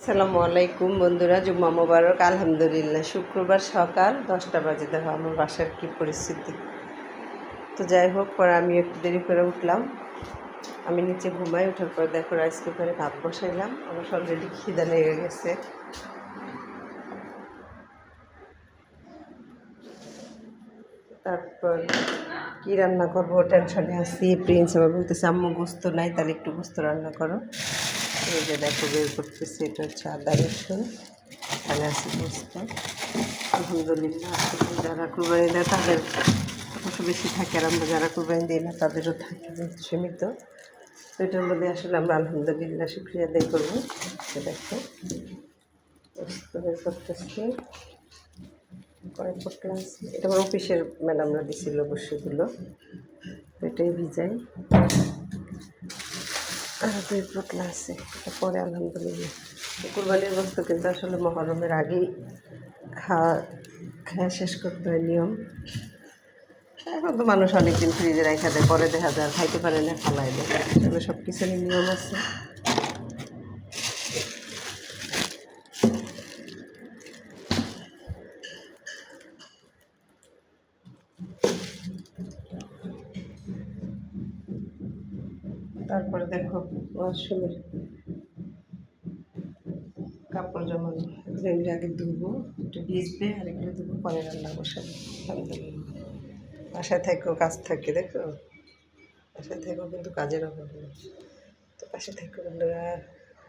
আসসালামু আলাইকুম বন্ধুরা, জুম্মা মোবারক। আলহামদুলিল্লাহ, শুক্রবার সকাল 10টা বাজে। দেখো আমার বাসার কী পরিস্থিতি। তো যাই হোক, পরে আমি একটু দেরি করে উঠলাম। আমি নিচে ঘুমাই, ওঠার পর দেখো রাইস কুকারে ভাত বসাইলাম। আমার অলরেডি খিদা লেগে গেছে। তারপর কী রান্না করবো টেনশনে আছি। প্রিন্স আবার বলতেছে আম্মু গোস্ত নাই, তাহলে একটু গোস্ত রান্না করো। এই যে দেখো বের করতেছি, এটা হচ্ছে আদা রসুন, এখানে আছে গোস্ত। আলহামদুলিল্লাহ, যারা কুরবানি দেয় তাদের অবশ্য বেশি থাকে, আর আমরা যারা কুরবানি দিই না তাদেরও থাকে যেহেতু সীমিত। তো এটার মধ্যে আসলে আমরা আলহামদুলিল্লাহ শুকরিয়া আদায় করবো। দেখো গোস্ত বের করতেছি, কয়েক পোটলা আছে। এটা আমার অফিসের ম্যাডামরা দিছিল অবশ্যগুলো, তো এটাই ভিজাই। আর 2 পোটলা আছে, এটা পরে আলহামদুলিল্লাহ। কুরবানির গোস্ত কিন্তু আসলে মহরমের আগেই খাওয়া শেষ করতে হয়, নিয়ম। এখন তো মানুষ অনেকদিন ফ্রিজে রেখে দেয়, পরে দেখা যায় খাইতে পারে না, ফালাই দেয়। আসলে সব কিছুরই নিয়ম আছে। তারপরে দেখো ওয়াশরুমের কাপড় জমানো, এগুলো আগে ধুবো, একটু ভিজবে, আর এগুলো ধুবো, পরে রান্না বসাবো। আলহামদুলিল্লাহ, বাসায় থেকেও কাজ থাকে, দেখো বাসায় থেকেও কিন্তু কাজের অভাব নেই। তো বাসায় থেকে বন্ধুরা